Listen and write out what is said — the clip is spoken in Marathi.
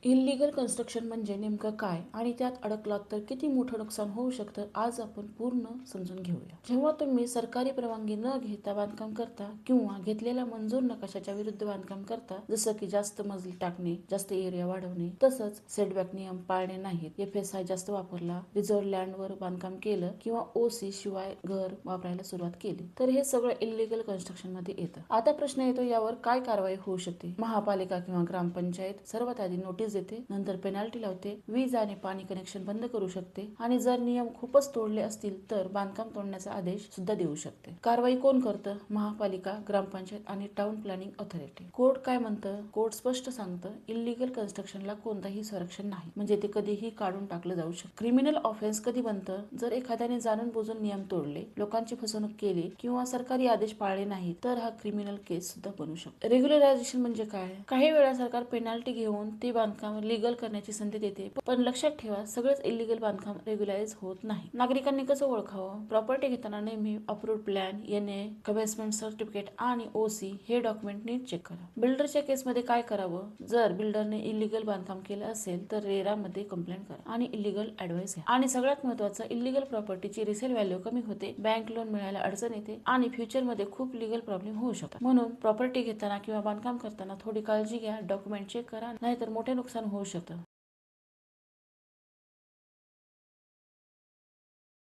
इल्लीगल कन्स्ट्रक्शन म्हणजे नेमकं काय आणि त्यात अडकलात तर किती मोठं नुकसान होऊ शकतं आज आपण पूर्ण समजून घेऊया. जेव्हा तुम्ही सरकारी परवानगी न घेता बांधकाम करता किंवा घेतलेल्या मंजूर नकाशाच्या विरुद्ध बांधकाम करता, जसं की जास्त मजली टाकणे, जास्त एरिया वाढवणे, तसंच सेटबॅक नियम पाळणे नाहीत, FSI जास्त वापरला, रिझर्व लँडवर बांधकाम केलं किंवा OC शिवाय घर वापरायला सुरुवात केली, तर हे सगळं इल्लीगल कन्स्ट्रक्शन मध्ये येतं. आता प्रश्न येतो, यावर काय कारवाई होऊ शकते? महापालिका किंवा ग्रामपंचायत सर्वात आधी नोटीस देते, नंतर पेनल्टी लावते, वीज आणि पाणी कनेक्शन बंद करू शकते आणि जर नियम खूपच तोडले असतील तर बांधकाम तोडण्याचा आदेश सुद्धा देऊ शकते. कारवाई कोण करतं? महापालिका, ग्रामपंचायत आणि टाउन प्लॅनिंग ऑथॉरिटी. कोर्ट काय म्हणतं? कोर्ट स्पष्ट सांगतं, इल्लीगल कन्स्ट्रक्शनला कोणताही संरक्षण नाही, म्हणजे ते कधीही काढून टाकलं जाऊ शकतं. क्रिमिनल ऑफेन्स कधी बनतं? जर एखाद्याने जाणून बुजून नियम तोडले, लोकांची फसवणूक केली किंवा सरकारी आदेश पाळले नाही तर हा क्रिमिनल केस सुद्धा बनू शकतो. रेग्युलरायझेशन म्हणजे काय? काही वेळा सरकार पेनल्टी घेऊन ते बांधकाम लीगल करण्याची संधी देते, पण लक्षात ठेवा, सगळेच इल्लीगल बांधकाम रेग्युलाइज होत नाही. नागरिकांनी कसं ओळखावं? प्रॉपर्टी घेताना नेहमी approved plan, NA, commencement certificate आणि OC हे डॉक्युमेंट नीट चेक करा. बिल्डरच्या केसमध्ये काय करावं? जर बिल्डरने इल्लीगल बांधकाम केलं असेल तर रेरा मध्ये कंप्लेंट करा आणि इल्लीगल ऍडवाइस घ्या. आणि सगळ्यात महत्त्वाचं, इल्लीगल प्रॉपर्टीची रिसेल व्हॅल्यू कमी होते, बँक लोन मिळायला अडचण येते आणि फ्युचर मध्ये खूप लीगल प्रॉब्लेम होऊ शकतात. म्हणून प्रॉपर्टी घेताना किंवा बांधकाम करताना थोडी काळजी घ्या, डॉक्युमेंट चेक करा, नाहीतर मोठे नुकसान होऊ शकतं.